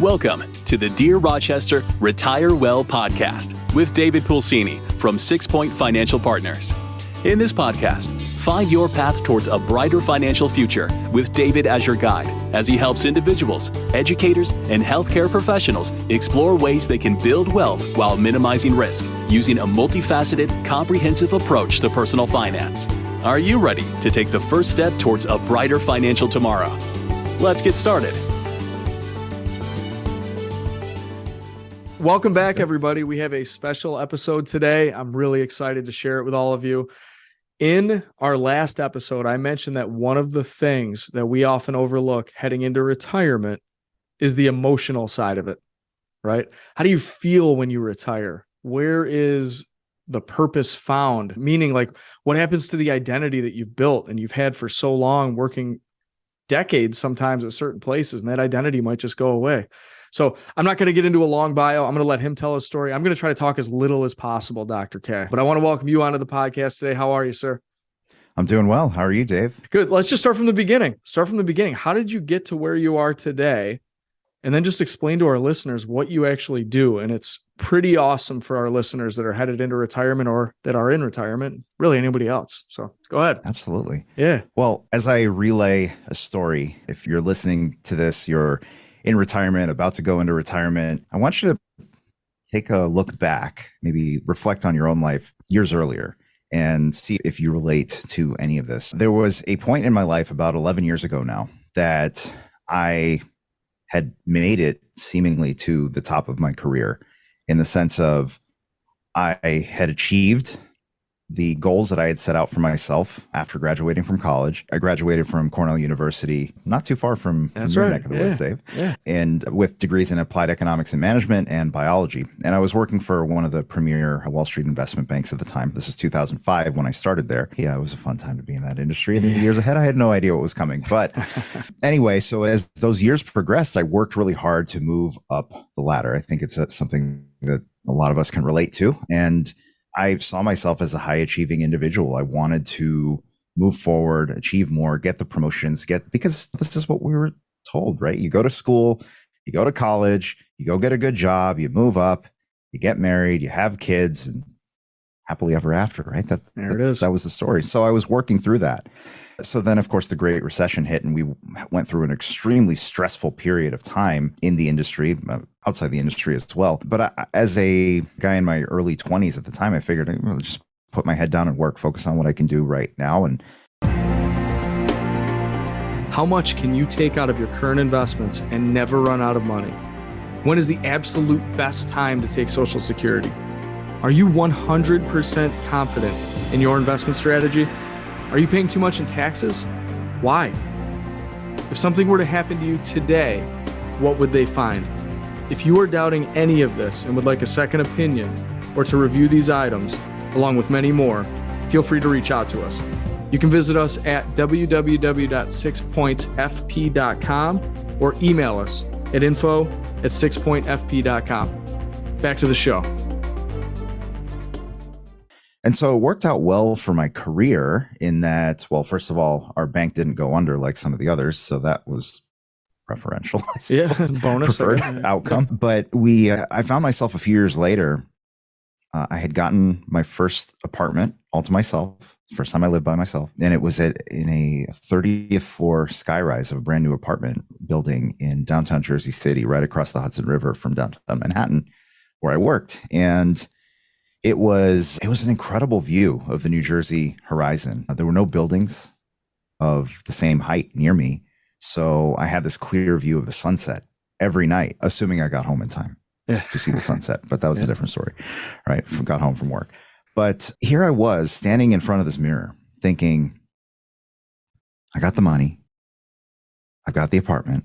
Welcome to the Dear Rochester Retire Well podcast with David Pulcini from 6 Point Financial Partners. In this podcast, find your path towards a brighter financial future with David as your guide as he helps individuals, educators, and healthcare professionals explore ways they can build wealth while minimizing risk using a multifaceted, comprehensive approach to personal finance. Are you ready to take the first step towards a brighter financial tomorrow? Let's get started. Welcome back, everybody. We have a special episode today. I'm really excited to share it with all of you. In our last episode, I mentioned that one of the things that we often overlook heading into retirement is the emotional side of it, right? How do you feel when you retire? Where is the purpose found? Meaning, like, what happens to the identity that you've built and you've had for so long, working decades sometimes at certain places, and that identity might just go away. So I'm not going to get into a long bio. I'm going to let him tell his story. I'm going to try to talk as little as possible, Dr. K. But I want to welcome you onto the podcast today. How are you, sir? I'm doing well. How are you, Dave? Good. Let's just start from the beginning. How did you get to where you are today? And then just explain to our listeners what you actually do. And it's pretty awesome for our listeners that are headed into retirement or that are in retirement, really anybody else. So go ahead. Absolutely. Yeah. Well, as I relay a story, if you're listening to this, you're in retirement, about to go into retirement, I want you to take a look back, maybe reflect on your own life years earlier and see if you relate to any of this. There was a point in my life about 11 years ago now that I had made it seemingly to the top of my career, in the sense of I had achieved the goals that I had set out for myself after graduating from college. I graduated from Cornell University, not too far from your neck of the woods, Dave, and with degrees in applied economics and management and biology. And I was working for one of the premier Wall Street investment banks at the time. This is 2005 when I started there. Yeah, it was a fun time to be in that industry. And the years ahead, I had no idea what was coming. But anyway, so as those years progressed, I worked really hard to move up the ladder. I think it's something that a lot of us can relate to. And I saw myself as a high achieving individual. I wanted to move forward, achieve more, get the promotions, because this is what we were told, right? You go to school, you go to college, you go get a good job, you move up, you get married, you have kids, and happily ever after, right? There it is. That was the story. So I was working through that. So then, of course, the Great Recession hit, and we went through an extremely stressful period of time in the industry, outside the industry as well. But as a guy in my early 20s at the time, I figured I'd just put my head down and work, focus on what I can do right now. And how much can you take out of your current investments and never run out of money? When is the absolute best time to take Social Security? Are you 100% confident in your investment strategy? Are you paying too much in taxes? Why? If something were to happen to you today, what would they find? If you are doubting any of this and would like a second opinion or to review these items, along with many more, feel free to reach out to us. You can visit us at www.sixpointsfp.com or email us at info@sixpointfp.com. Back to the show. And so it worked out well for my career in that, well, first of all, our bank didn't go under like some of the others. So that was preferential, I suppose, bonus preferred outcome. But I found myself a few years later, I had gotten my first apartment all to myself. First time I lived by myself. And it was in a 30th floor skyrise of a brand new apartment building in downtown Jersey City, right across the Hudson River from downtown Manhattan, where I worked. And it was an incredible view of the New Jersey horizon. There were no buildings of the same height near me. So I had this clear view of the sunset every night, assuming I got home in time to see the sunset. But that was a different story, right? Got home from work. But here I was standing in front of this mirror thinking, I got the money. I've got the apartment.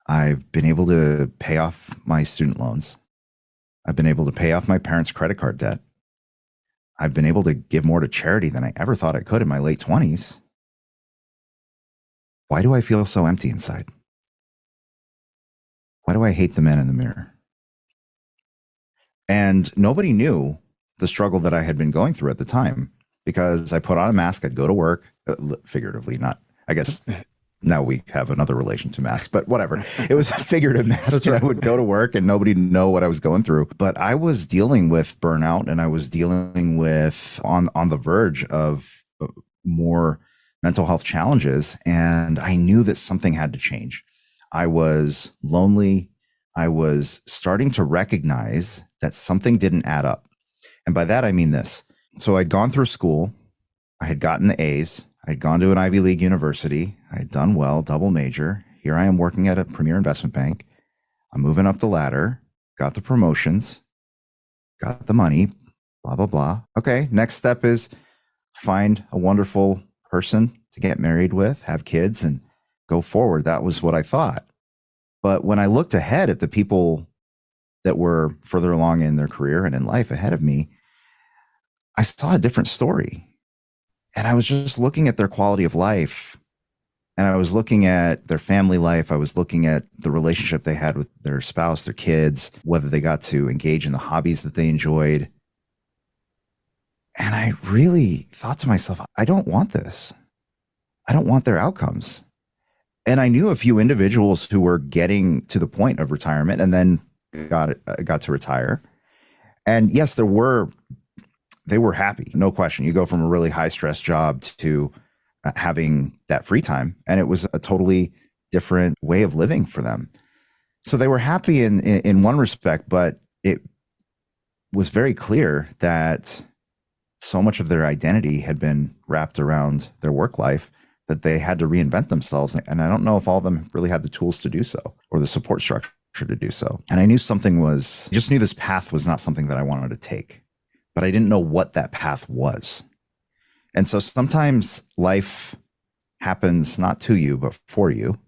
I've been able to pay off my student loans. I've been able to pay off my parents' credit card debt. I've been able to give more to charity than I ever thought I could in my late 20s. Why do I feel so empty inside? Why do I hate the man in the mirror? And nobody knew the struggle that I had been going through at the time, because I put on a mask, I'd go to work, figuratively, not, I guess, Now we have another relation to masks, but whatever. It was a figurative mask. Right. I would go to work and nobody would know what I was going through. But I was dealing with burnout, and I was dealing with on the verge of more mental health challenges. And I knew that something had to change. I was lonely. I was starting to recognize that something didn't add up. And by that, I mean this. So I'd gone through school. I had gotten the A's. I'd gone to an Ivy League university. I had done well, double major. Here I am working at a premier investment bank. I'm moving up the ladder, got the promotions, got the money, blah, blah, blah. Okay, next step is find a wonderful person to get married with, have kids, and go forward. That was what I thought. But when I looked ahead at the people that were further along in their career and in life ahead of me, I saw a different story. And I was just looking at their quality of life, and I was looking at their family life. I was looking at the relationship they had with their spouse, their kids, whether they got to engage in the hobbies that they enjoyed. And I really thought to myself, I don't want this. I don't want their outcomes. And I knew a few individuals who were getting to the point of retirement and then got to retire. And yes, they were happy, no question. You go from a really high stress job to having that free time, and it was a totally different way of living for them. So they were happy in one respect, but it was very clear that so much of their identity had been wrapped around their work life that they had to reinvent themselves. And I don't know if all of them really had the tools to do so or the support structure to do so. And I knew just knew this path was not something that I wanted to take, but I didn't know what that path was. And so sometimes life happens not to you, but for you.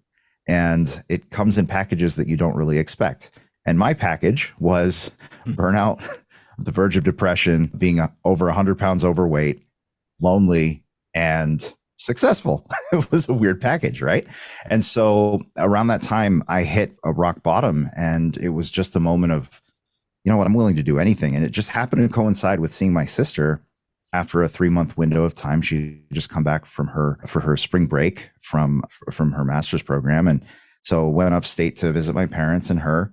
And it comes in packages that you don't really expect. And my package was burnout, the verge of depression, being over 100 pounds overweight, lonely, and successful. It was a weird package, right? And so around that time, I hit a rock bottom, and it was just a moment of, you know what, I'm willing to do anything. And it just happened to coincide with seeing my sister after a 3-month window of time. She just come back for her spring break from her master's program. And so went upstate to visit my parents and her.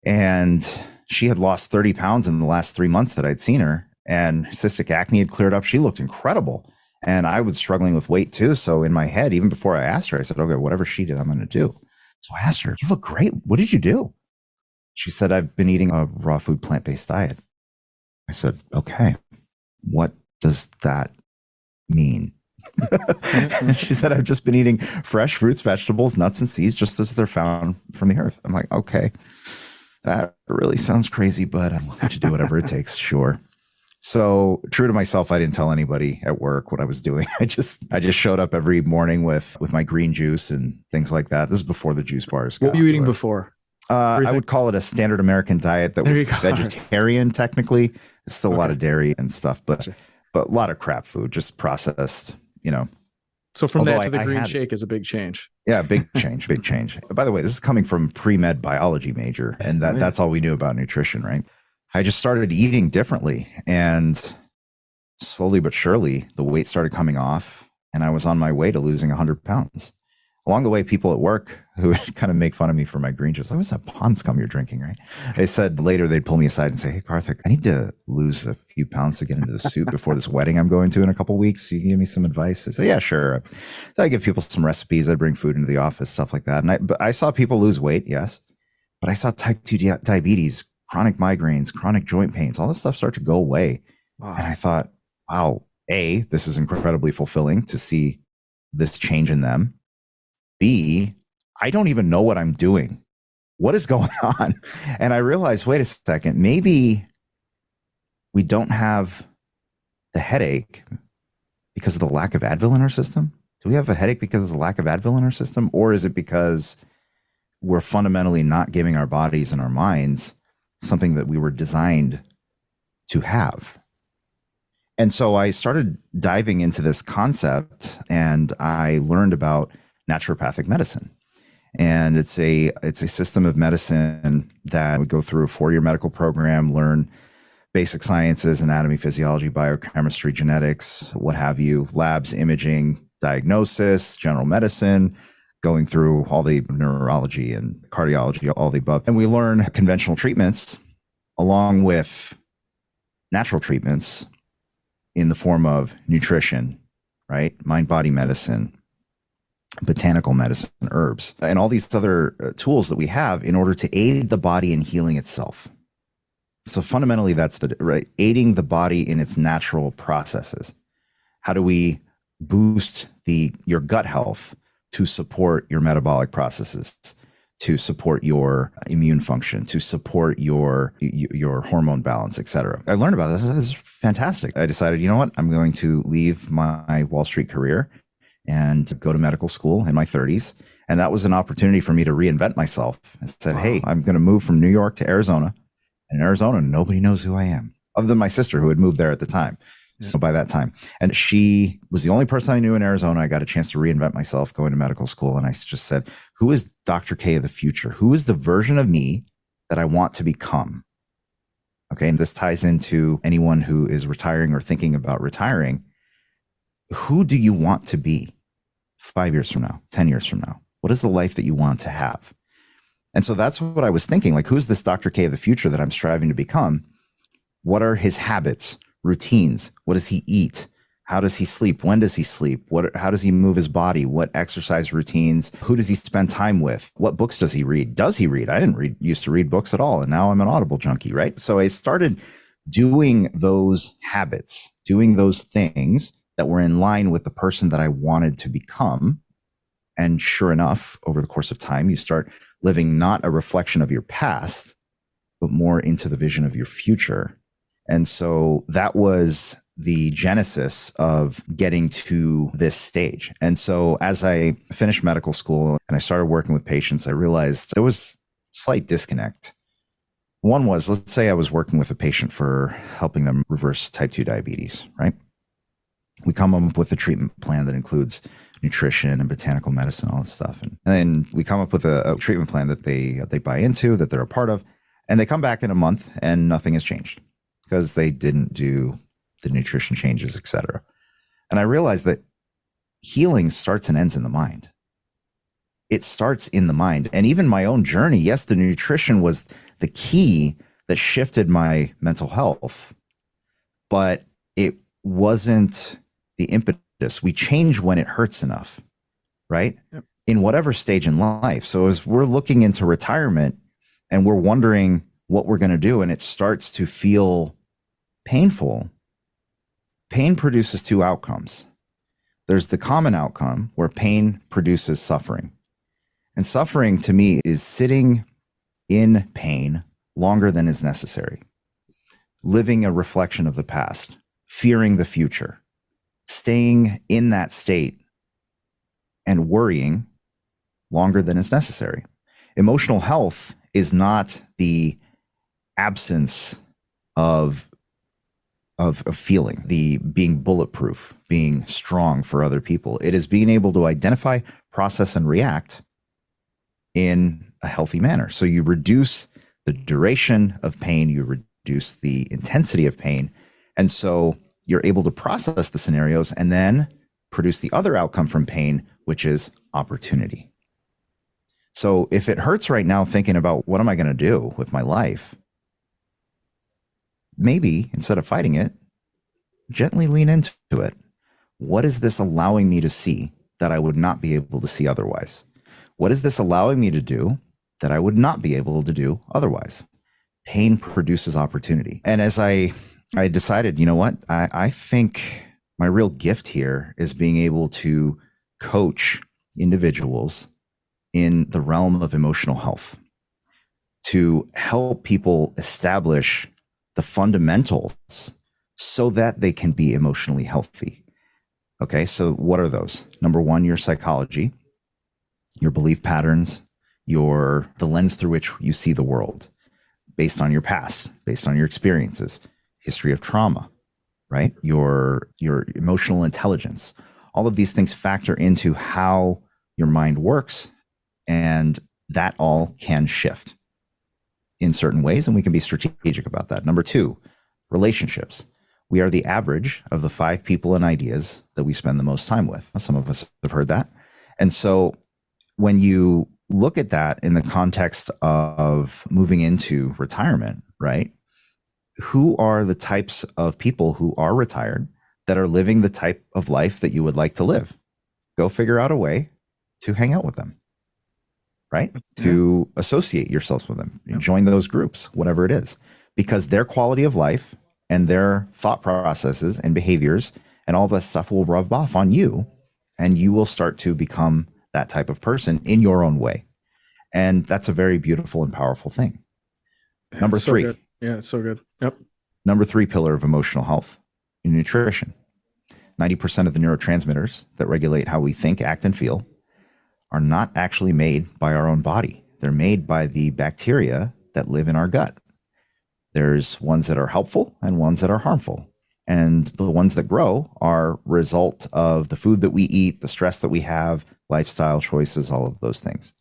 And she had lost 30 pounds in the last 3 months that I'd seen her. And cystic acne had cleared up. She looked incredible. And I was struggling with weight too. So in my head, even before I asked her, I said, okay, whatever she did, I'm going to do. So I asked her, you look great. What did you do? She said, I've been eating a raw food, plant-based diet. I said, okay, what does that mean? She said, I've just been eating fresh fruits, vegetables, nuts, and seeds, just as they're found from the earth. I'm like, okay, that really sounds crazy, but I'm willing to do whatever it takes. Sure. So true to myself, I didn't tell anybody at work what I was doing. I just showed up every morning with my green juice and things like that. This is before the juice bars. What were you eating before? I would call it a standard American diet that was vegetarian. Technically, there's still a lot of dairy and stuff, but a lot of crap food, just processed, So from that to the green shake is a big change. Yeah, big change. By the way, this is coming from pre-med biology major, and that's all we knew about nutrition, right? I just started eating differently, and slowly but surely the weight started coming off, and I was on my way to losing 100 pounds. Along the way, people at work who would kind of make fun of me for my green juice, like, what's that pond scum you're drinking, right? They said later they'd pull me aside and say, hey, Karthik, I need to lose a few pounds to get into the suit before this wedding I'm going to in a couple of weeks. You can give me some advice? I say, yeah, sure. So I give people some recipes. I bring food into the office, stuff like that. But I saw people lose weight, yes. But I saw type 2 diabetes, chronic migraines, chronic joint pains, all this stuff start to go away. Wow. And I thought, wow, A, this is incredibly fulfilling to see this change in them. B, I don't even know what I'm doing. What is going on? And I realized, wait a second, maybe we don't have the headache because of the lack of Advil in our system. Do we have a headache because of the lack of Advil in our system? Or is it because we're fundamentally not giving our bodies and our minds something that we were designed to have? And so I started diving into this concept, and I learned about naturopathic medicine. And it's a system of medicine that would go through a 4-year medical program, learn basic sciences, anatomy, physiology, biochemistry, genetics, what have you, labs, imaging, diagnosis, general medicine, going through all the neurology and cardiology, all the above. And we learn conventional treatments along with natural treatments in the form of nutrition, right? Mind-body medicine, botanical medicine, herbs, and all these other tools that we have in order to aid the body in healing itself. So fundamentally, that's aiding the body in its natural processes. How do we boost your gut health to support your metabolic processes, to support your immune function, to support your hormone balance, et cetera? I learned about this. This is fantastic. I decided, you know what? I'm going to leave my Wall Street career and go to medical school in my 30s. And that was an opportunity for me to reinvent myself. I said, hey, I'm going to move from New York to Arizona. And in Arizona, nobody knows who I am, other than my sister who had moved there at the time. So by that time, and she was the only person I knew in Arizona. I got a chance to reinvent myself going to medical school. And I just said, who is Dr. K of the future? Who is the version of me that I want to become? Okay. And this ties into anyone who is retiring or thinking about retiring. Who do you want to be 5 years from now, 10 years from now? What is the life that you want to have? And so that's what I was thinking. Like, who's this Dr. K of the future that I'm striving to become? What are his habits? Routines? What does he eat? How does he sleep? When does he sleep? How does he move his body? What exercise routines? Who does he spend time with? What books does he read? Does he read? I didn't used to read books at all. And now I'm an Audible junkie, right? So I started doing those habits, doing those things that were in line with the person that I wanted to become. And sure enough, over the course of time, you start living not a reflection of your past, but more into the vision of your future. And so that was the genesis of getting to this stage. And so as I finished medical school and I started working with patients, I realized there was a slight disconnect. One was, let's say I was working with a patient for helping them reverse type 2 diabetes, right? We come up with a treatment plan that includes nutrition and botanical medicine, all this stuff. And then we come up with a treatment plan that they buy into, that they're a part of, and they come back in a month and nothing has changed, because they didn't do the nutrition changes, et cetera. And I realized that healing starts and ends in the mind. It starts in the mind. And even my own journey, yes, the nutrition was the key that shifted my mental health, but it wasn't the impetus. We change when it hurts enough, right? Yep. In whatever stage in life. So as we're looking into retirement and we're wondering what we're going to do, and it starts to feel painful, pain produces two outcomes. There's the common outcome where pain produces suffering. And suffering to me is sitting in pain longer than is necessary, living a reflection of the past, fearing the future, staying in that state and worrying longer than is necessary. Emotional health is not the absence of feeling, the being bulletproof, being strong for other people. It is being able to identify, process, and react in a healthy manner. So you reduce the duration of pain, you reduce the intensity of pain. And so you're able to process the scenarios and then produce the other outcome from pain, which is opportunity. So if it hurts right now thinking about what am I going to do with my life, maybe instead of fighting it, gently lean into it. What is this allowing me to see that I would not be able to see otherwise? What is this allowing me to do that I would not be able to do otherwise? Pain produces opportunity. And as I decided, you know what, I think my real gift here is being able to coach individuals in the realm of emotional health, to help people establish the fundamentals so that they can be emotionally healthy. Okay, so what are those? Number one, your psychology, your belief patterns, the lens through which you see the world, based on your past, based on your experiences, history of trauma, right? Your emotional intelligence. All of these things factor into how your mind works, and that all can shift in certain ways, and we can be strategic about that. Number two, relationships. We are the average of the 5 people and ideas that we spend the most time with. Some of us have heard that. And so when you look at that in the context of moving into retirement, right? Who are the types of people who are retired that are living the type of life that you would like to live? Go figure out a way to hang out with them, right? Yeah. To associate yourselves with them, join those groups, whatever it is, because their quality of life and their thought processes and behaviors and all this stuff will rub off on you, and you will start to become that type of person in your own way. And that's a very beautiful and powerful thing. Number three. So yeah, it's so good. Yep. Number three pillar of emotional health, nutrition. 90% of the neurotransmitters that regulate how we think, act, and feel are not actually made by our own body. They're made by the bacteria that live in our gut. There's ones that are helpful and ones that are harmful. And the ones that grow are result of the food that we eat, the stress that we have, lifestyle choices, all of those things.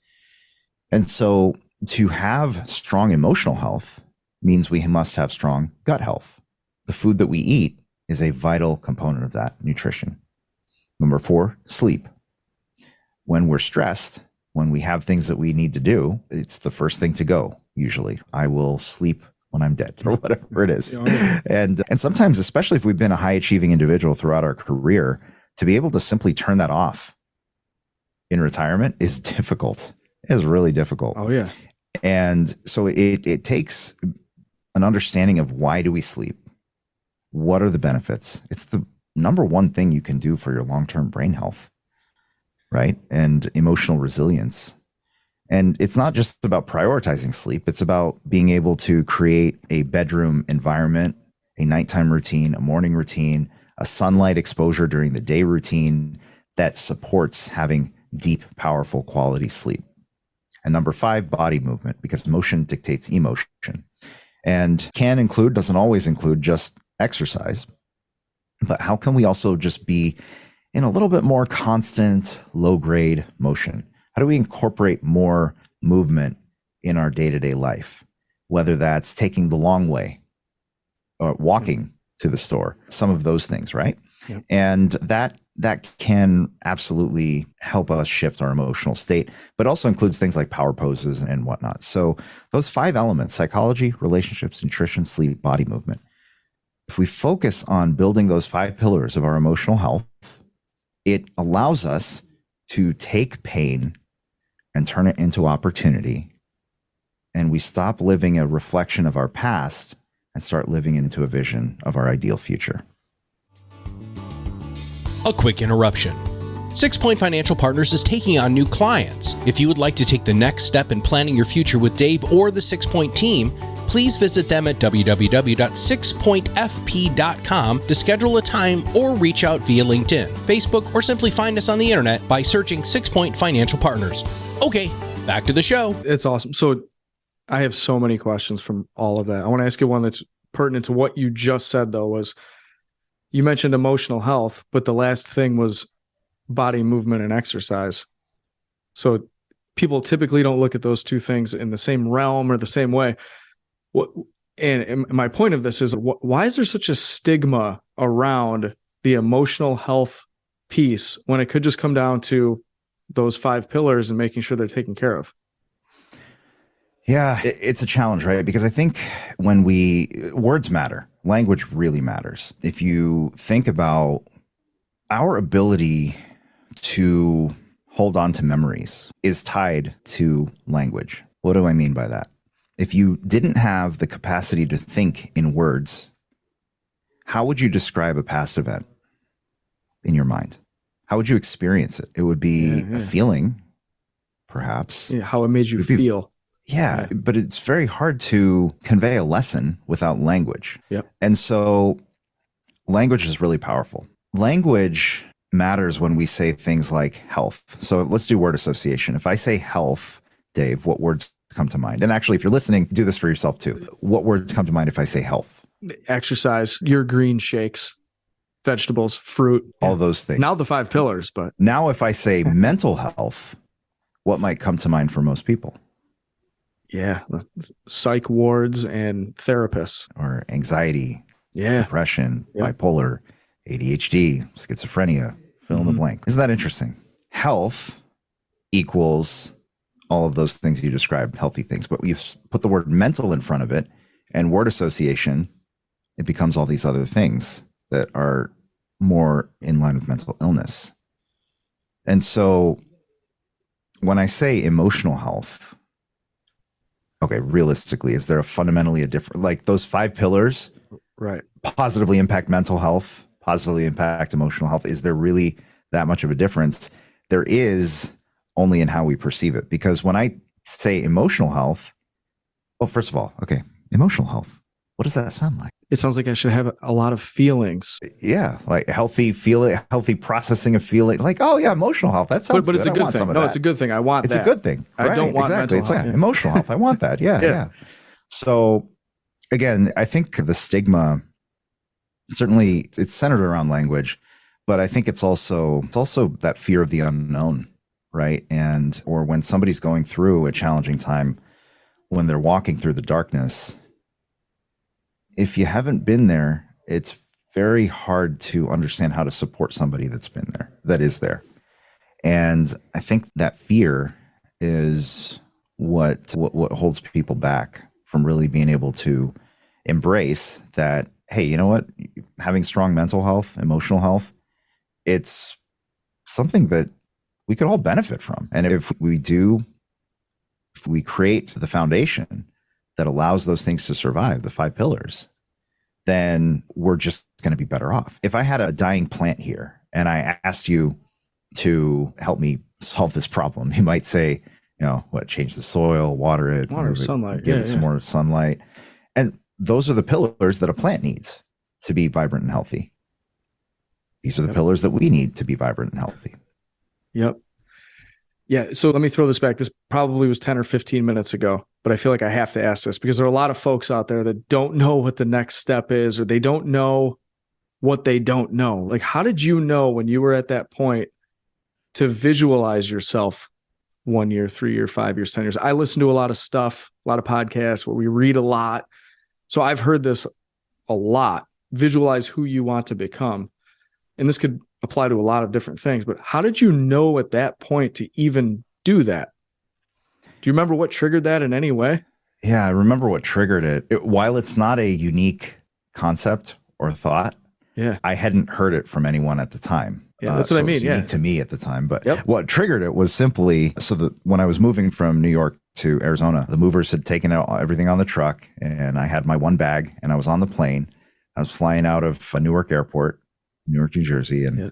And so to have strong emotional health means we must have strong gut health. The food that we eat is a vital component of that, nutrition. Number four, sleep. When we're stressed, when we have things that we need to do, it's the first thing to go, usually. I will sleep when I'm dead or whatever it is. And sometimes, especially if we've been a high achieving individual throughout our career, to be able to simply turn that off in retirement is difficult. It is really difficult. Oh, yeah. And so it takes an understanding of why do we sleep? What are the benefits? It's the number one thing you can do for your long-term brain health, right? And emotional resilience. And it's not just about prioritizing sleep. It's about being able to create a bedroom environment, a nighttime routine, a morning routine, a sunlight exposure during the day routine that supports having deep, powerful quality sleep. And number five, body movement, because motion dictates emotion. And can include, doesn't always include just exercise. But how can we also just be in a little bit more constant, low-grade motion? How do we incorporate more movement in our day-to-day life? Whether that's taking the long way or walking to the store, some of those things, right? Yep. And that can absolutely help us shift our emotional state, but also includes things like power poses and whatnot. So those five elements, psychology, relationships, nutrition, sleep, body movement. If we focus on building those five pillars of our emotional health, it allows us to take pain and turn it into opportunity. And we stop living a reflection of our past and start living into a vision of our ideal future. A quick interruption. 6 Point Financial Partners is taking on new clients. If you would like to take the next step in planning your future with Dave or the 6 Point team, please visit them at www.6pointfp.com to schedule a time or reach out via LinkedIn, Facebook, or simply find us on the internet by searching 6 Point Financial Partners. Okay, back to the show. It's awesome. So I have so many questions from all of that. I want to ask you one that's pertinent to what you just said, though, was you mentioned emotional health, but the last thing was body movement and exercise. So people typically don't look at those two things in the same realm or the same way. And my point of this is, why is there such a stigma around the emotional health piece when it could just come down to those five pillars and making sure they're taken care of? Yeah, it's a challenge, right? Because I think when words matter, language really matters. If you think about our ability to hold on to memories is tied to language. What do I mean by that? If you didn't have the capacity to think in words, how would you describe a past event in your mind? How would you experience it? It would be a feeling, perhaps. Yeah, how it made you feel. Yeah, but it's very hard to convey a lesson without language. Yep. And so language is really powerful. Language matters when we say things like health. So let's do word association. If I say health, Dave, what words come to mind? And actually, if you're listening, do this for yourself too. What words come to mind if I say health? Exercise, your green shakes, vegetables, fruit. All those things. Now the five pillars, but. Now if I say mental health, what might come to mind for most people? Yeah, psych wards and therapists. Or anxiety, yeah, depression, bipolar, ADHD, schizophrenia, fill in the blank. Isn't that interesting? Health equals all of those things you described, healthy things. But you put the word mental in front of it and word association, it becomes all these other things that are more in line with mental illness. And so when I say emotional health, okay, realistically, is there fundamentally a different, like those 5 pillars, Right, positively impact mental health, positively impact emotional health? Is there really that much of a difference? There is, only in how we perceive it. Because when I say emotional health, well, first of all, okay, emotional health, what does that sound like? it sounds like I should have a lot of feelings. Yeah, like healthy feeling, healthy processing of feeling. Like, oh yeah, emotional health. That sounds But good. it's a I good want thing. some of No, that. it's a good thing. I want It's that. a good thing. I Right? don't want exactly. mental It's health. like Yeah. emotional health. I want that. Yeah, Yeah. yeah. So again, I think the stigma, certainly it's centered around language, but I think it's also that fear of the unknown, right? And or when somebody's going through a challenging time, when they're walking through the darkness, if you haven't been there, it's very hard to understand how to support somebody that's been there, that is there. And I think that fear is what holds people back from really being able to embrace that, hey, you know what? Having strong mental health, emotional health, it's something that we could all benefit from. And if we create the foundation that allows those things to survive, the 5 pillars, then we're just going to be better off. If I had a dying plant here and I asked you to help me solve this problem, you might say, change the soil, water it, sunlight, give it some more sunlight. And those are the pillars that a plant needs to be vibrant and healthy. These are the pillars that we need to be vibrant and healthy. Yep. Yeah. So let me throw this back. This probably was 10 or 15 minutes ago, but I feel like I have to ask this because there are a lot of folks out there that don't know what the next step is, or they don't know what they don't know. Like, how did you know when you were at that point to visualize yourself 1 year, 3 year, 5 years, 10 years? I listen to a lot of stuff, a lot of podcasts where we read a lot. So I've heard this a lot. Visualize who you want to become. And this could apply to a lot of different things, but how did you know at that point to even do that? Do you remember what triggered that in any way? Yeah, I remember what triggered it. While it's not a unique concept or thought, Yeah, I hadn't heard it from anyone at the time. Yeah, that's what I mean. It was Yeah, unique to me at the time. But Yep. what triggered it was simply when I was moving from New York to Arizona, the movers had taken out everything on the truck, and I had my one bag, and I was on the plane. I was flying out of Newark Airport, Newark, New Jersey, and Yeah.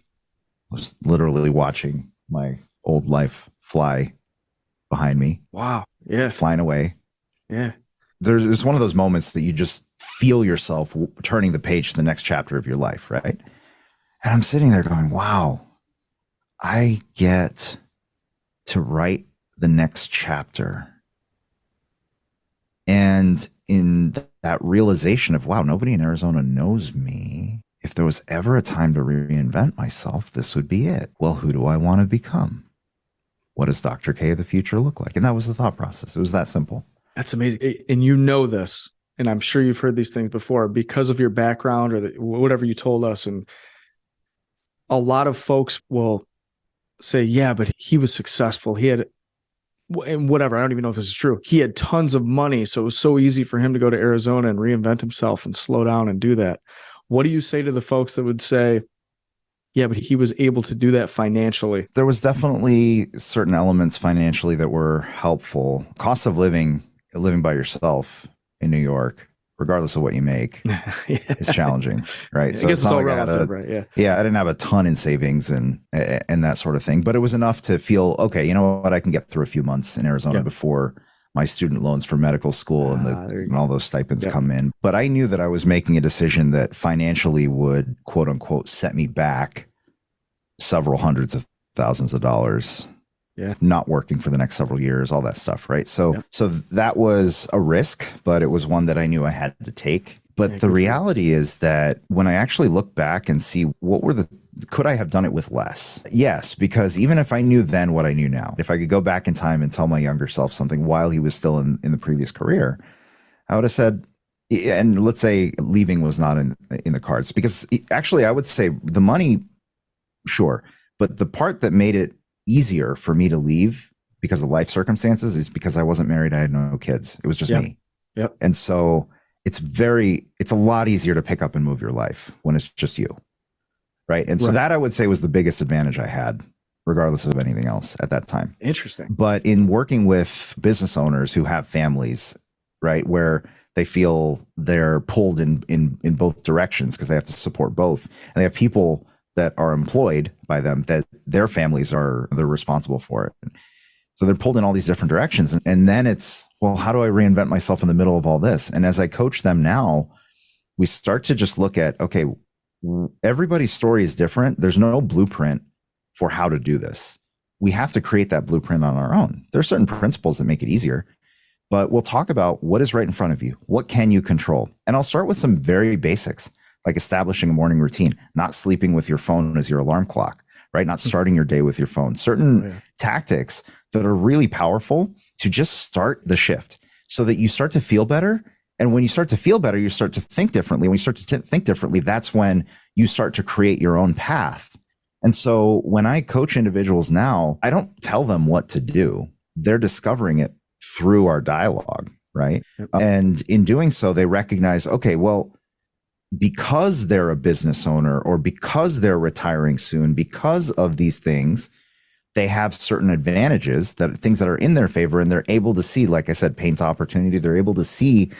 I was literally watching my old life fly behind me, Wow. Yeah. flying away. Yeah. There's one of those moments that you just feel yourself turning the page to the next chapter of your life, right? And I'm sitting there going, wow, I get to write the next chapter. And in that realization of, wow, nobody in Arizona knows me. If there was ever a time to reinvent myself, this would be it. Well, who do I want to become? What does Dr. K of the future look like? And that was the thought process. It was that simple. That's amazing. And you know this, and I'm sure you've heard these things before because of your background or whatever you told us. And a lot of folks will say, yeah, but he was successful. He had, and whatever, I don't even know if this is true. He had tons of money, so it was so easy for him to go to Arizona and reinvent himself and slow down and do that. What do you say to the folks that would say, yeah, but he was able to do that financially? There was definitely certain elements financially that were helpful. Cost of living by yourself in New York, regardless of what you make, is challenging, right? So I guess it's all relative, right? Yeah, I didn't have a ton in savings and that sort of thing, but it was enough to feel, okay, you know what, I can get through a few months in Arizona before my student loans for medical school and all those stipends come in. But I knew that I was making a decision that financially would, quote unquote, set me back several hundreds of thousands of dollars. Not working for the next several years, all that stuff, right? So that was a risk, but it was one that I knew I had to take. But the reality is that when I actually look back and see could I have done it with less? Yes, because even if I knew then what I knew now, if I could go back in time and tell my younger self something while he was still in the previous career, I would have said, and let's say leaving was not in the cards, because actually I would say the money, sure, but the part that made it easier for me to leave because of life circumstances is because I wasn't married. I had no kids. It was just me. Yep. And so it's a lot easier to pick up and move your life when it's just you. Right. And so that I would say was the biggest advantage I had, regardless of anything else at that time. Interesting. But in working with business owners who have families, right, where they feel they're pulled in both directions because they have to support both. And they have people that are employed by them that their families they're responsible for it. So they're pulled in all these different directions. And then it's, well, how do I reinvent myself in the middle of all this? And as I coach them now, we start to just look at, okay, everybody's story is different. There's no blueprint for how to do this. We have to create that blueprint on our own. There are certain principles that make it easier, but we'll talk about what is right in front of you. What can you control? And I'll start with some very basics, like establishing a morning routine, not sleeping with your phone as your alarm clock, right? Not starting your day with your phone. Certain tactics that are really powerful to just start the shift so that you start to feel better. And when you start to feel better, you start to think differently. When you start to think differently, that's when you start to create your own path. And so when I coach individuals now, I don't tell them what to do. They're discovering it through our dialogue, right? And in doing so, they recognize, okay, well, because they're a business owner or because they're retiring soon, because of these things, they have certain advantages, things that are in their favor, and they're able to see, like I said, paint opportunity. They're able to see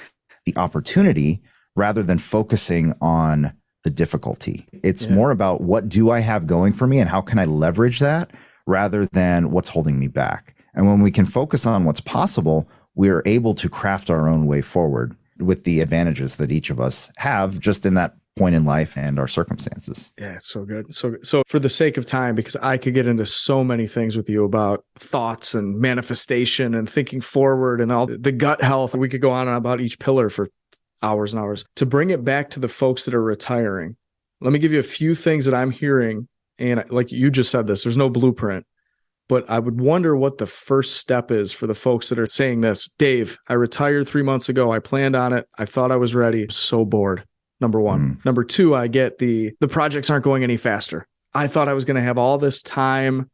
the opportunity rather than focusing on the difficulty. It's more about what do I have going for me and how can I leverage that rather than what's holding me back. And when we can focus on what's possible, we're able to craft our own way forward with the advantages that each of us have just in that point in life and our circumstances. Yeah, it's so good. So for the sake of time, because I could get into so many things with you about thoughts and manifestation and thinking forward and all the gut health, we could go on about each pillar for hours and hours. To bring it back to the folks that are retiring, let me give you a few things that I'm hearing. And like you just said this, there's no blueprint, but I would wonder what the first step is for the folks that are saying this. Dave, I retired 3 months ago. I planned on it. I thought I was ready. I'm so bored. Number one. Number two, I get the projects aren't going any faster. I thought I was going to have all this time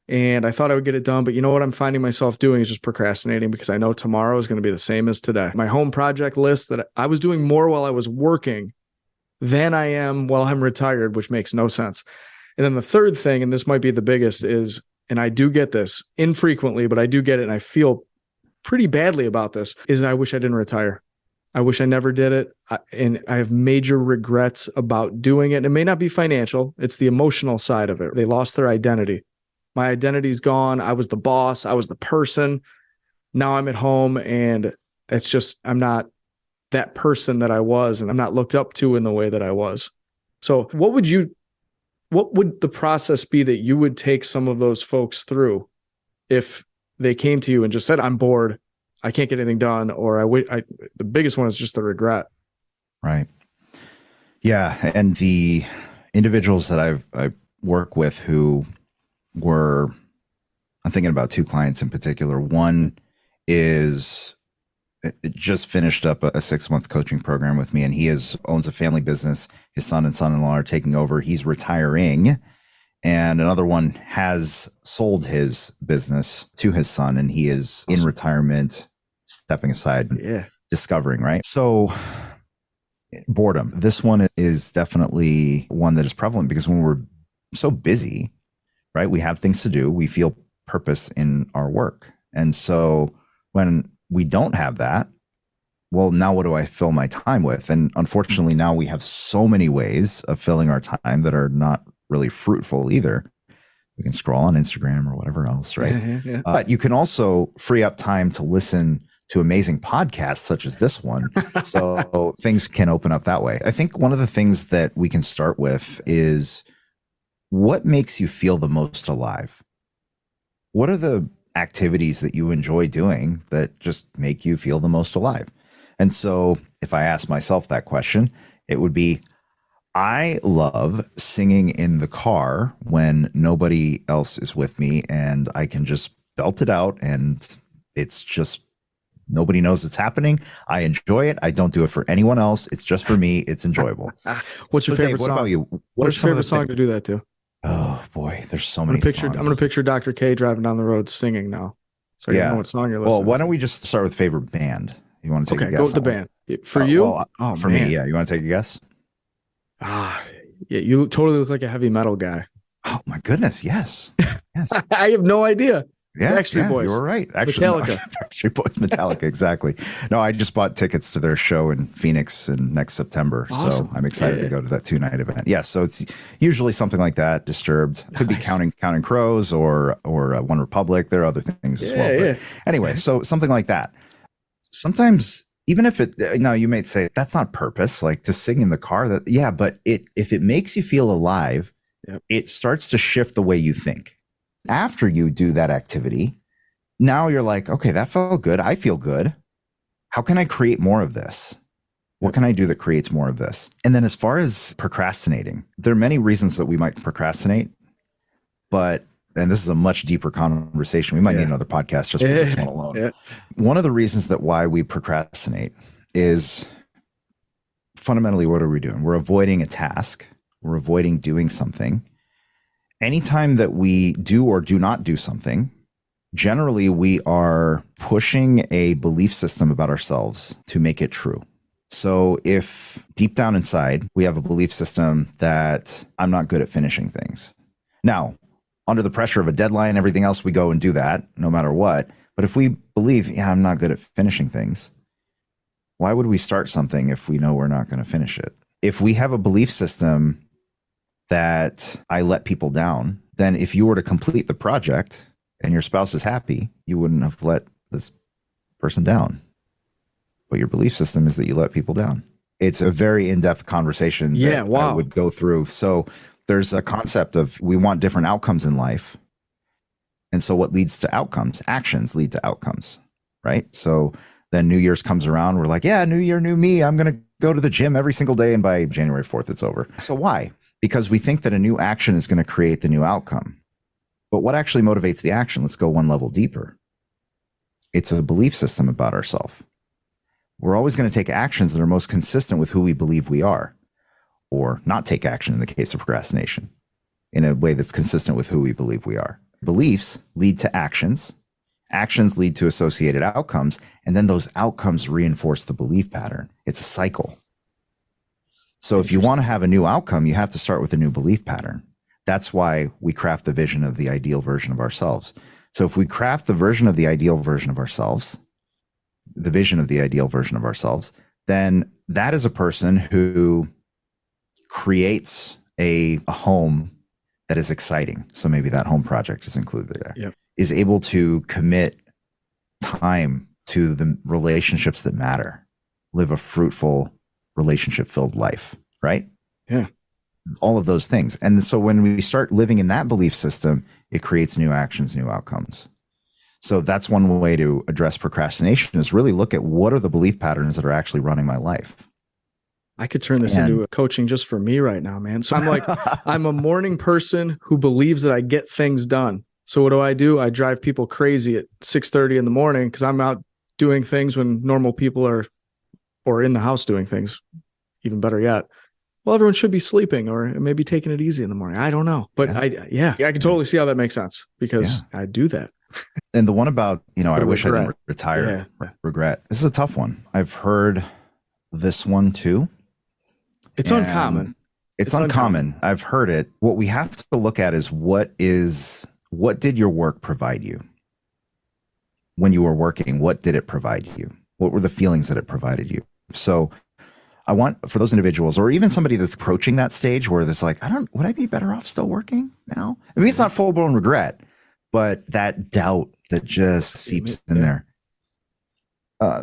and I thought I would get it done. But you know what I'm finding myself doing is just procrastinating because I know tomorrow is going to be the same as today. My home project list that I was doing more while I was working than I am while I'm retired, which makes no sense. And then the third thing, and this might be the biggest, is, and I do get this infrequently, but I do get it. And I feel pretty badly about this, is I wish I didn't retire. I wish I never did it. And I have major regrets about doing it. It may not be financial. It's the emotional side of it. They lost their identity. My identity's gone. I was the boss. I was the person. Now I'm at home and it's just, I'm not that person that I was, and I'm not looked up to in the way that I was. So what would the process be that you would take some of those folks through if they came to you and just said, I'm bored, I can't get anything done, or the biggest one is just the regret. Right. Yeah. And the individuals that I work with who were, I'm thinking about two clients in particular. One is just finished up a 6-month coaching program with me, and he owns a family business. His son and son-in-law are taking over. He's retiring. And another one has sold his business to his son, and he is in retirement, stepping aside, discovering, right? So boredom. This one is definitely one that is prevalent because when we're so busy, right, we have things to do, we feel purpose in our work. And so when we don't have that, well, now what do I fill my time with? And unfortunately, now we have so many ways of filling our time that are not really fruitful either. We can scroll on Instagram or whatever else, right? Yeah. But you can also free up time to listen to amazing podcasts such as this one. So things can open up that way. I think one of the things that we can start with is, what makes you feel the most alive? What are the activities that you enjoy doing that just make you feel the most alive? And so if I ask myself that question, it would be, I love singing in the car when nobody else is with me and I can just belt it out and it's just, nobody knows it's happening. I enjoy it. I don't do it for anyone else. It's just for me. It's enjoyable. What's your favorite Dave, song? what about you? What's your favorite song to do that to? Oh boy, there's so many songs. I'm gonna picture Dr. K driving down the road singing now. So I don't know what song you're listening Well, why to. don't we just start with favorite band? You want to take a guess? Go with the band. For you? Well, for me, yeah. You want to take a guess? Yeah, you totally look like a heavy metal guy. Oh my goodness, yes. Yes. I have no idea. Yeah, Backstreet Boys. You were right. Actually, Metallica. Backstreet Boys, Metallica, exactly. No, I just bought tickets to their show in Phoenix in next September. Awesome. So I'm excited to go to that 2-night event. Yeah, so it's usually something like that, Disturbed. Could be Counting Crows or One Republic. There are other things as well. But anyway, so something like that. Sometimes, even if now you may say, that's not purpose, like to sing in the car. But if it makes you feel alive, it starts to shift the way you think. After you do that activity, now you're like, okay, that felt good. I feel good. How can I create more of this? What can I do that creates more of this? And then as far as procrastinating, there are many reasons that we might procrastinate, and this is a much deeper conversation. We might need another podcast just for this one alone. One of the reasons that why we procrastinate is fundamentally, what are we doing? We're avoiding a task. We're avoiding doing something. Anytime that we do or do not do something, generally we are pushing a belief system about ourselves to make it true. So if deep down inside, we have a belief system that I'm not good at finishing things. Now, under the pressure of a deadline, everything else, we go and do that no matter what. But if we believe, I'm not good at finishing things, why would we start something if we know we're not going to finish it? If we have a belief system that I let people down, then if you were to complete the project and your spouse is happy, you wouldn't have let this person down. But your belief system is that you let people down. It's a very in-depth conversation that I would go through. So there's a concept of we want different outcomes in life. And so what leads to outcomes? Actions lead to outcomes, right? So then New Year's comes around. We're like, New Year, new me. I'm going to go to the gym every single day. And by January 4th, it's over. So why? Because we think that a new action is going to create the new outcome. But what actually motivates the action? Let's go one level deeper. It's a belief system about ourselves. We're always going to take actions that are most consistent with who we believe we are, or not take action in the case of procrastination in a way that's consistent with who we believe we are. Beliefs lead to actions. Actions lead to associated outcomes. And then those outcomes reinforce the belief pattern. It's a cycle. So if you want to have a new outcome, you have to start with a new belief pattern. That's why we craft the vision of the ideal version of ourselves. So if we craft the vision of the ideal version of ourselves, then that is a person who creates a home that is exciting. So maybe that home project is included there. Is able to commit time to the relationships that matter, live a fruitful relationship-filled life, right? Yeah. All of those things. And so when we start living in that belief system, it creates new actions, new outcomes. So that's one way to address procrastination, is really look at what are the belief patterns that are actually running my life. I could turn this into a coaching just for me right now, man. So I'm like, I'm a morning person who believes that I get things done. So what do? I drive people crazy at 6:30 in the morning because I'm out doing things when normal people are, or in the house doing things, even better yet. Well, everyone should be sleeping or maybe taking it easy in the morning. I don't know. But I can totally see how that makes sense because I do that. And the one about, I wish I didn't retire, regret. This is a tough one. I've heard this one too. It's uncommon. It's uncommon. I've heard it. What we have to look at is what did your work provide you? When you were working, what did it provide you? What were the feelings that it provided you? So I want, for those individuals, or even somebody that's approaching that stage where there's like, would I be better off still working now? I mean, it's not full blown regret, but that doubt that just seeps in there.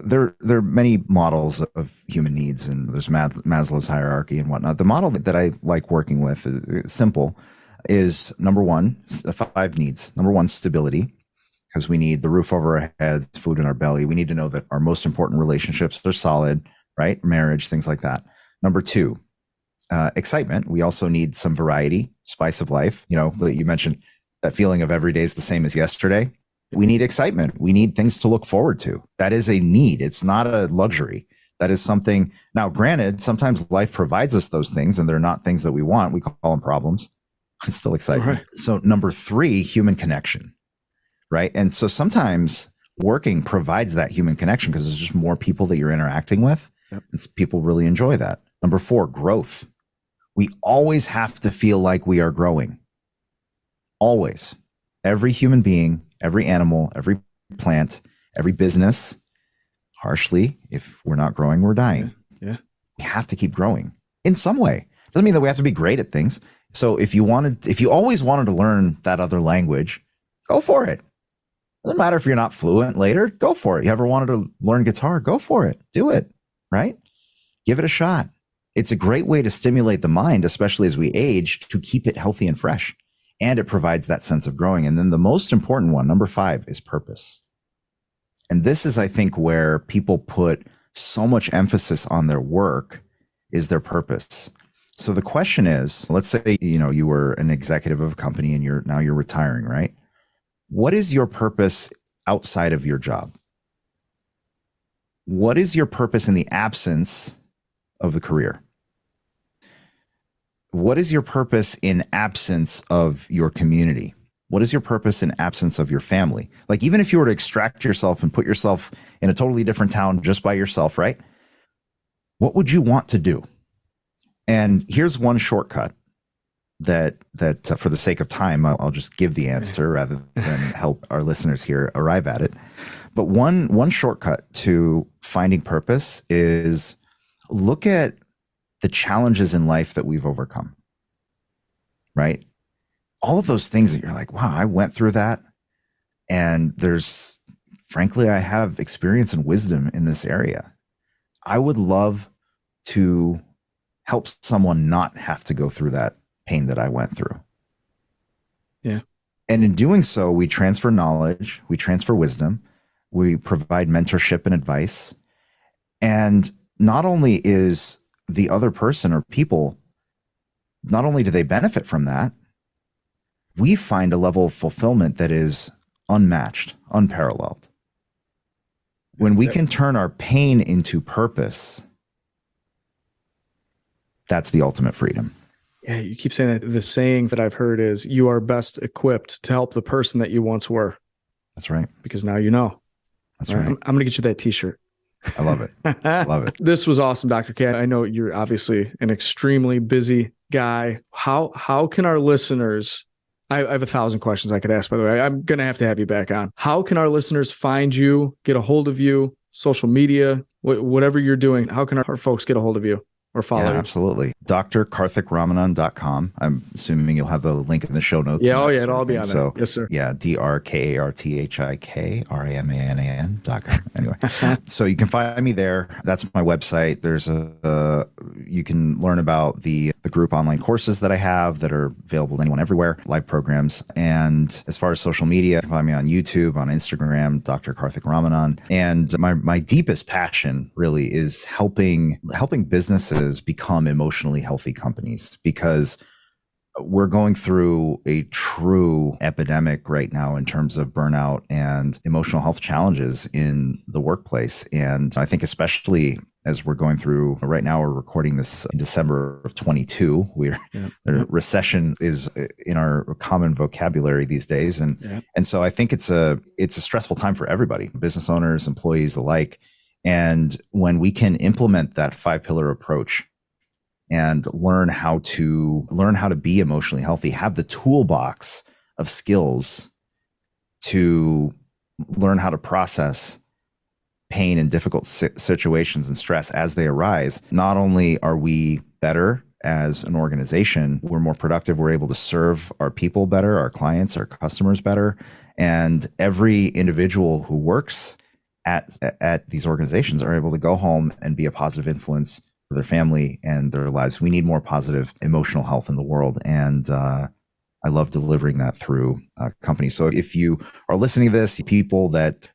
There are many models of human needs, and there's Maslow's hierarchy and whatnot. The model that I like working with is simple, is number one, 5 needs. Number one, stability, because we need the roof over our heads, food in our belly. We need to know that our most important relationships are solid, right? Marriage, things like that. Number 2, excitement. We also need some variety, spice of life. You mentioned that feeling of every day is the same as yesterday. We need excitement. We need things to look forward to. That is a need. It's not a luxury. That is something. Now, granted, sometimes life provides us those things and they're not things that we want. We call them problems. It's still exciting. Right. So number 3, human connection, right? And so sometimes working provides that human connection because there's just more people that you're interacting with. Yep. And people really enjoy that. Number 4, growth. We always have to feel like we are growing. Always. Every human being, every animal, every plant, every business, harshly, if we're not growing, we're dying. Yeah. We have to keep growing in some way. Doesn't mean that we have to be great at things. So if you always wanted to learn that other language, go for it. Doesn't matter if you're not fluent later, go for it. You ever wanted to learn guitar, go for it. Do it, right? Give it a shot. It's a great way to stimulate the mind, especially as we age, to keep it healthy and fresh. And it provides that sense of growing. And then the most important one, number 5, is purpose. And this is, I think, where people put so much emphasis on their work, is their purpose. So the question is, let's say, you were an executive of a company and you're retiring, right? What is your purpose outside of your job? What is your purpose in the absence of the career? What is your purpose in absence of your community? What is your purpose in absence of your family? Like, even if you were to extract yourself and put yourself in a totally different town just by yourself, right? What would you want to do? And here's one shortcut that for the sake of time, I'll just give the answer rather than help our listeners here arrive at it. But one shortcut to finding purpose is look at the challenges in life that we've overcome, right? All of those things that you're like, wow, I went through that. And frankly, I have experience and wisdom in this area. I would love to help someone not have to go through that pain that I went through. Yeah. And in doing so, we transfer knowledge, we transfer wisdom, we provide mentorship and advice. And not only is the other person or people, not only do they benefit from that, we find a level of fulfillment that is unmatched, unparalleled. When we can turn our pain into purpose, that's the ultimate freedom. Yeah, you keep saying that. The saying that I've heard is, you are best equipped to help the person that you once were. That's right. Because now you know. That's right. I'm going to get you that t-shirt. I love it. I love it. This was awesome, Dr. K. I know you're obviously an extremely busy guy. How can our listeners, I have 1,000 questions I could ask, by the way. I'm going to have you back on. How can our listeners find you, get a hold of you, social media, whatever you're doing? How can our folks get a hold of you or follow you? Absolutely. drkarthikramanan.com. I'm assuming you'll have the link in the show notes. Yeah. Oh, yeah. It'll all be on there. So, yes, sir. Yeah. drkarthikramanan.com. Anyway, so you can find me there. That's my website. There's you can learn about the group online courses that I have that are available to anyone everywhere, live programs. And as far as social media, you can find me on YouTube, on Instagram, Dr. Karthik Ramanan. And my deepest passion really is helping businesses become emotionally healthy companies, because we're going through a true epidemic right now in terms of burnout and emotional health challenges in the workplace. And I think especially as we're going through right now, we're recording this in December of 22. The recession is in our common vocabulary these days. And so I think it's a stressful time for everybody, business owners, employees alike. And when we can implement that 5-pillar approach and learn how to be emotionally healthy, have the toolbox of skills to learn how to process pain and difficult situations and stress as they arise, not only are we better as an organization, we're more productive, we're able to serve our people better, our clients, our customers better. And every individual who works at these organizations are able to go home and be a positive influence for their family and their lives. We need more positive emotional health in the world. And I love delivering that through companies. So if you are listening to this,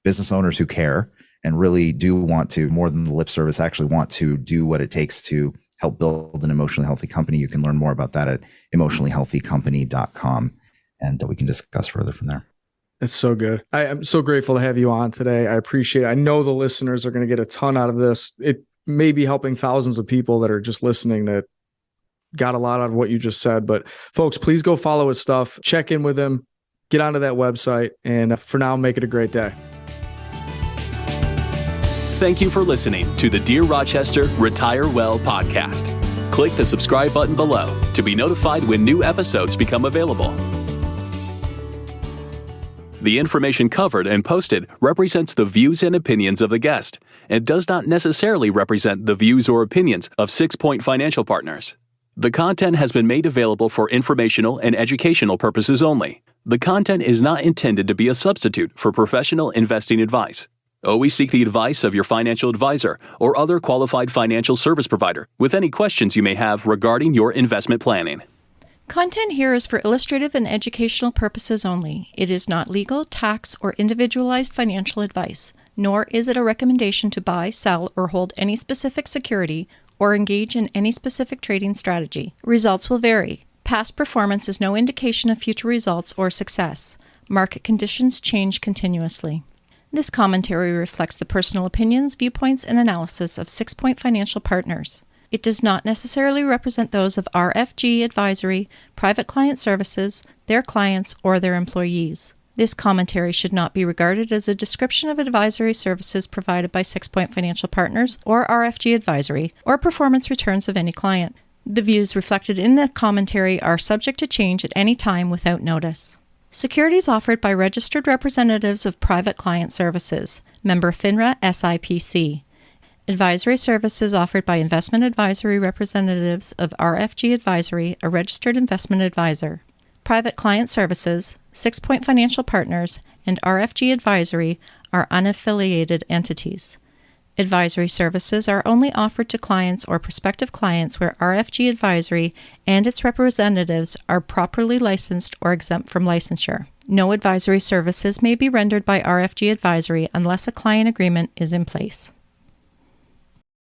business owners who care and really do want to, more than the lip service, actually want to do what it takes to help build an emotionally healthy company, you can learn more about that at emotionallyhealthycompany.com. And we can discuss further from there. That's so good. I am so grateful to have you on today. I appreciate it. I know the listeners are going to get a ton out of this. It may be helping thousands of people that are just listening that got a lot out of what you just said. But folks, please go follow his stuff, check in with him, get onto that website, and for now, make it a great day. Thank you for listening to the Dear Rochester Retire Well podcast. Click the subscribe button below to be notified when new episodes become available. The information covered and posted represents the views and opinions of the guest and does not necessarily represent the views or opinions of 6 Point Financial Partners. The content has been made available for informational and educational purposes only. The content is not intended to be a substitute for professional investing advice. Always seek the advice of your financial advisor or other qualified financial service provider with any questions you may have regarding your investment planning. Content here is for illustrative and educational purposes only. It is not legal, tax, or individualized financial advice, nor is it a recommendation to buy, sell, or hold any specific security or engage in any specific trading strategy. Results will vary. Past performance is no indication of future results or success. Market conditions change continuously. This commentary reflects the personal opinions, viewpoints, and analysis of 6 Point Financial Partners. It does not necessarily represent those of RFG Advisory, Private Client Services, their clients, or their employees. This commentary should not be regarded as a description of advisory services provided by 6 Point Financial Partners or RFG Advisory, or performance returns of any client. The views reflected in the commentary are subject to change at any time without notice. Securities offered by registered representatives of Private Client Services, member FINRA SIPC. Advisory services offered by investment advisory representatives of RFG Advisory, a registered investment advisor. Private Client Services, 6 Point Financial Partners, and RFG Advisory are unaffiliated entities. Advisory services are only offered to clients or prospective clients where RFG Advisory and its representatives are properly licensed or exempt from licensure. No advisory services may be rendered by RFG Advisory unless a client agreement is in place.